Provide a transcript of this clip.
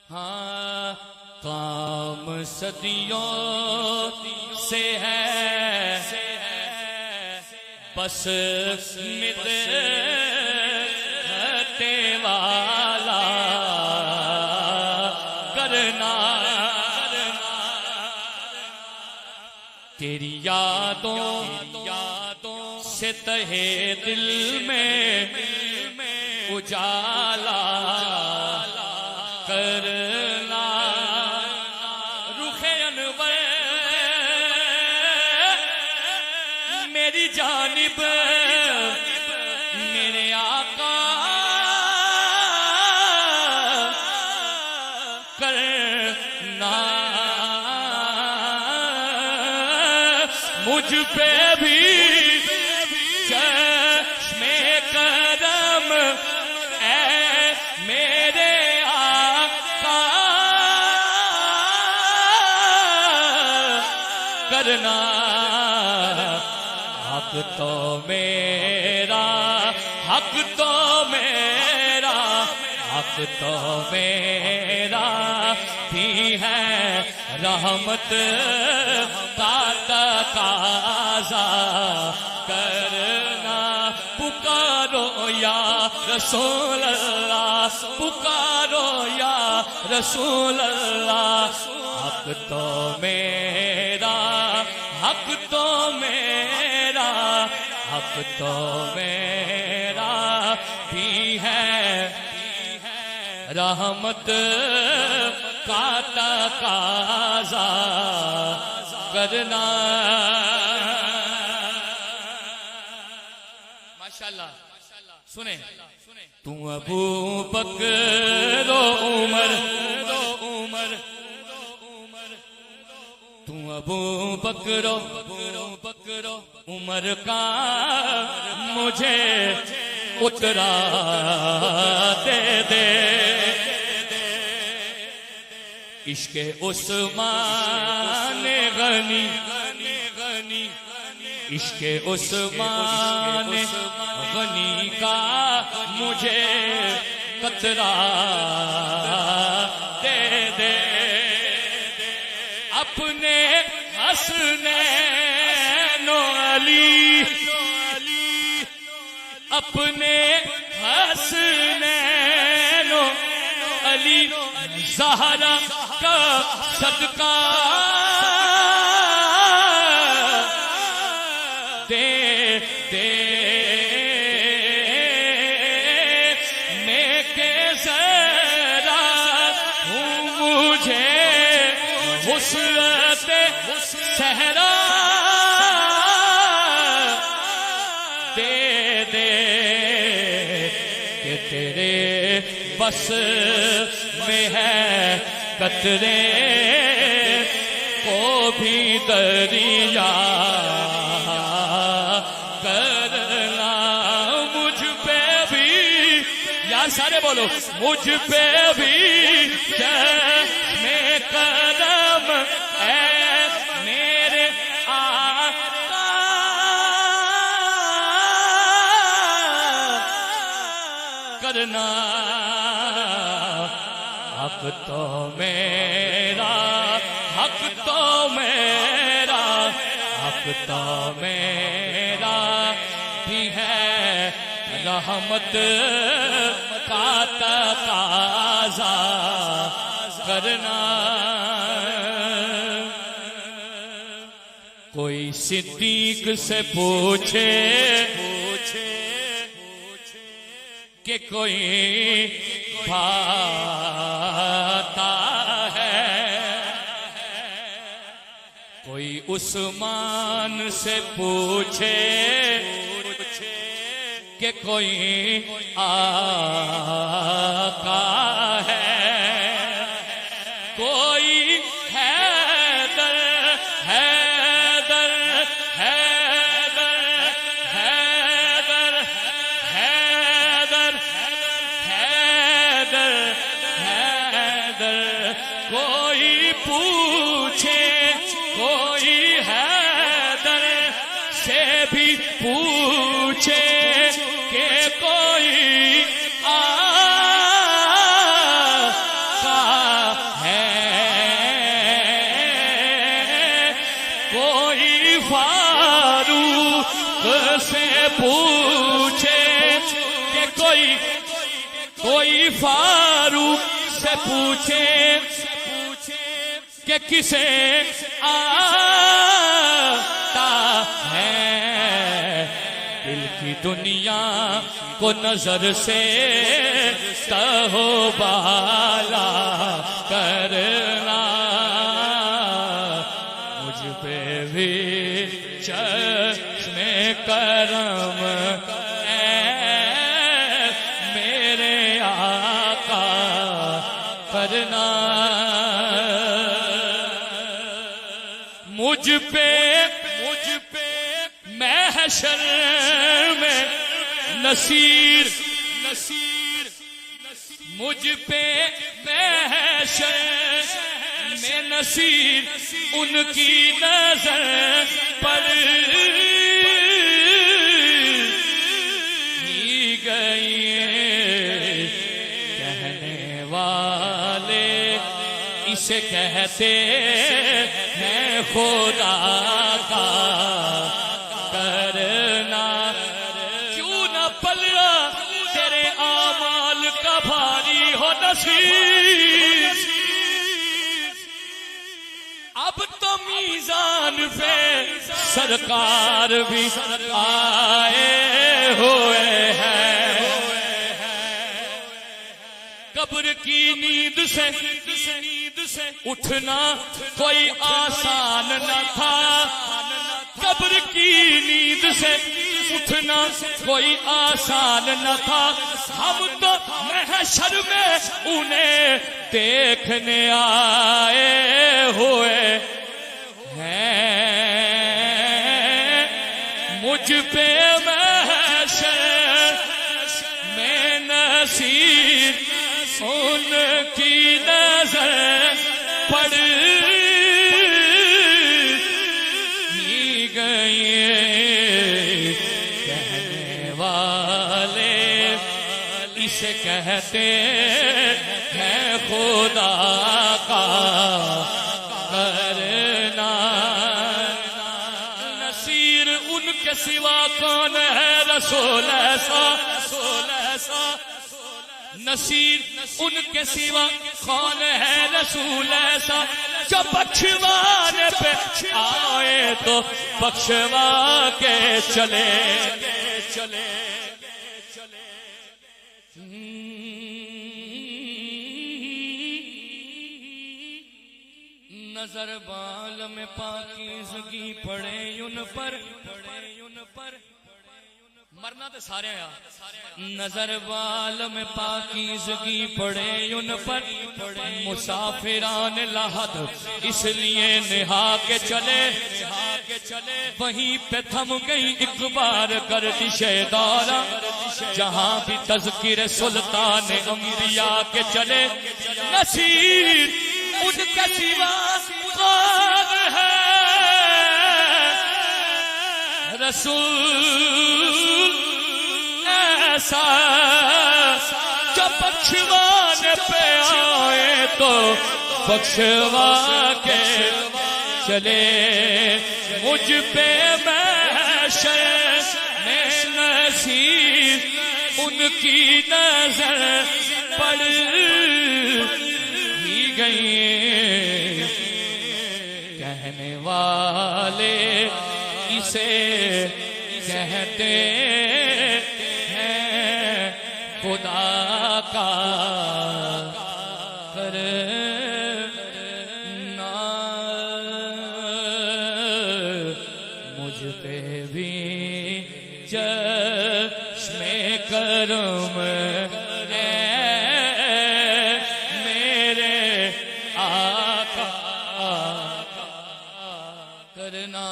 ہاں کام صدیوں سے ہے بس مٹنے والا کرنا تیری یادوں سے تہے دل میں اجالا کرنا رخ انور میری جانب میرے آقا کرنا مجھ پہ بھی چشم کرم اے میرے آقا کرنا حق تو میرا حق تو میرا حق تو میرا بھی ہے رحمت کا تقاضا کرنا پکارو یا رسول اللہ پکارو یا رسول اللہ حق تو میرا حق تو میرا حق تو میرا بھی ہے رحمت کا تقاضا کرنا ماشاءاللہ سنیں تم ابو بکر و عمر تم ابو بکر و عمر کا مجھے اترا دے دے عشق عثمان غنی عشق عثمان غنی کا مجھے قطرہ دے دے اپنے حسنین و علی اپنے حسنین و علی زہرا کا صدقہ دے دے میں کہ ذرا ہوں مجھے وسعت صحرا دے دے کہ تیرے بس میں ہے قطرے کو بھی دریا کرنا مجھ پہ بھی یا سارے بولو مجھ پہ بھی چشم کرم اے میرے آقا کرنا حق تو میرا حق تو میرا حق تو میرا بھی ہے رحمت کا تقاضا کرنا کوئی صدیق سے پوچھے کہ کوئی بھاتا ہے کوئی عثمان سے پوچھے کہ کوئی آقا ہے کوئی حیدر حیدر حیدر حیدر حیدر حیدر حیدر کوئی پوچھے کوئی حیدر سے بھی پوچھے کہ کوئی آقا ہے کوئی فاروق سے پوچھے کہ کوئی فاروق سے پوچھے کہ کسے آتا ہے دل کی دنیا کو نظر سے تہو بالا کرنا مجھ پہ بھی چشم کرم اے میرے آقا کرنا مجھ پہ محشر میں نصیر مجھ پہ محشر میں نصیر ان کی نظر پڑ ہی گئی کہنے والے اسے کہتے ہیں خدا کا کرنا کیوں نہ پلڑا تیرے اعمال کا بھاری ہو نصیب اب تو میزان پہ سرکار بھی آئے ہوئے ہیں قبر کی نیند سے اٹھنا کوئی آسان نہ تھا قبر کی نیند سے اٹھنا کوئی آسان نہ تھا ہم تو محشر میں انہیں دیکھنے آئے ہوئے ہیں مجھ پہ محشر میں نصیر ان کی نظر پڑ ہی گئی کہنے والے اسے کہتے ہیں خدا کا کرنا نصیر ان کے سوا کون ہے رسول ایسا نصیر ان کے سوا کون ہے رسول ایسا جو بخشوانے پہ آئے تو بخشوا کے چلے نظر بال میں پاکیزگی پڑے ان پر مرنا تو سارے آیا نظر بال میں پاکیزگی پڑے ان پر مسافران لحد اس لیے نہا کے چلے وہیں پہ تھم گئی ایک بار گردش دورہ جہاں بھی تذکر سلطان انبیاء کے چلے نصیر ان کے سوا کون ہے رسول ایسا جو بخشوانے پہ آئے تو بخشوا کے چلے مجھ پہ محشر میں نصیر ان کی نظر پڑ ہی گئی کہنے والے اسے کہتے ہیں خدا کا کرنا مجھ پہ بھی چشم کرم میرے آقا کرنا